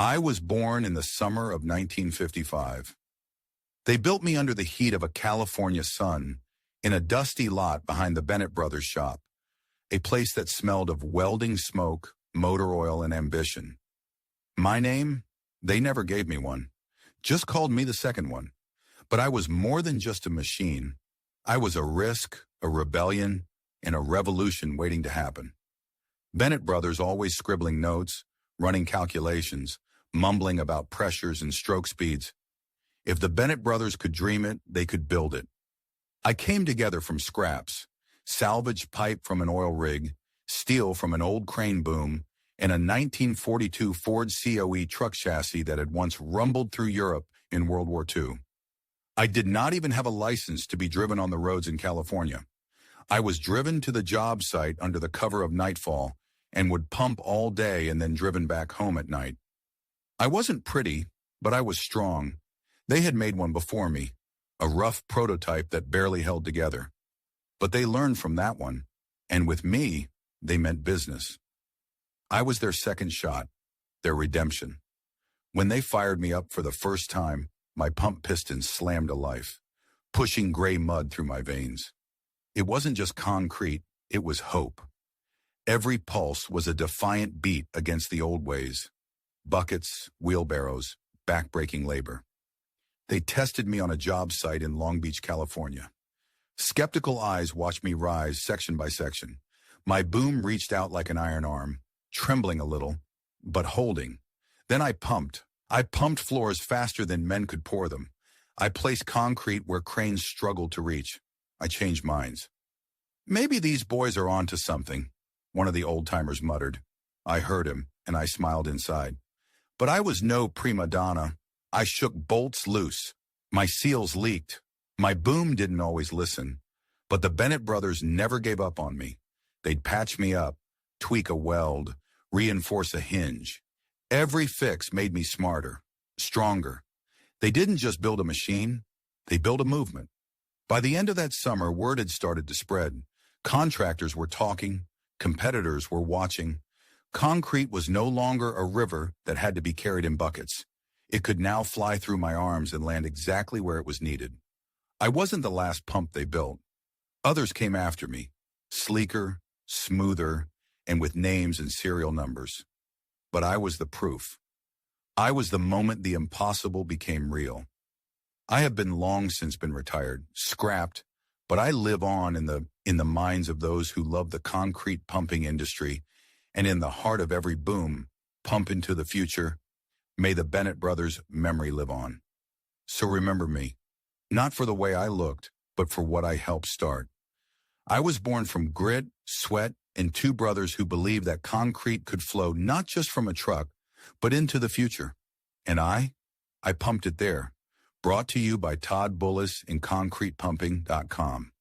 I was born in the summer of 1955. They built me under the heat of a California sun in a dusty lot behind the Bennett brothers' shop, a place that smelled of welding smoke, motor oil, and ambition. My name? They never gave me one, just called me the second one. But I was more than just a machine. I was a risk, a rebellion, and a revolution waiting to happen. Bennett brothers always scribbling notes, running calculations, mumbling about pressures and stroke speeds. If the Bennett brothers could dream it, they could build it. I came together from scraps, salvaged pipe from an oil rig, steel from an old crane boom, and a 1942 Ford COE truck chassis that had once rumbled through Europe in World War II. I did not even have a license to be driven on the roads in California. I was driven to the job site under the cover of nightfall and would pump all day and then driven back home at night. I wasn't pretty, but I was strong. They had made one before me, a rough prototype that barely held together. But they learned from that one, and with me, they meant business. I was their second shot, their redemption. When they fired me up for the first time, my pump piston slammed to life, pushing gray mud through my veins. It wasn't just concrete, it was hope. Every pulse was a defiant beat against the old ways. Buckets, wheelbarrows, back-breaking labor. They tested me on a job site in Long Beach, California. Skeptical eyes watched me rise section by section. My boom reached out like an iron arm, trembling a little, but holding. Then I pumped. I pumped floors faster than men could pour them. I placed concrete where cranes struggled to reach. I changed minds. Maybe these boys are on to something, one of the old-timers muttered. I heard him, and I smiled inside. But I was no prima donna. I shook bolts loose. My seals leaked. My boom didn't always listen. But the Bennett brothers never gave up on me. They'd patch me up, tweak a weld, reinforce a hinge. Every fix made me smarter, stronger. They didn't just build a machine, they built a movement. By the end of that summer, word had started to spread. Contractors were talking, competitors were watching. Concrete was no longer a river that had to be carried in buckets. It could now fly through my arms and land exactly where it was needed. I wasn't the last pump they built. Others came after me, sleeker, smoother, and with names and serial numbers. But I was the proof. I was the moment the impossible became real. I have been long since been retired, scrapped, but I live on in the minds of those who love the concrete pumping industry, and in the heart of every boom, pump into the future. May the Bennett brothers' memory live on. So remember me, not for the way I looked, but for what I helped start. I was born from grit, sweat, and two brothers who believed that concrete could flow not just from a truck, but into the future. And I pumped it there. Brought to you by Todd Bullis and ConcretePumping.com.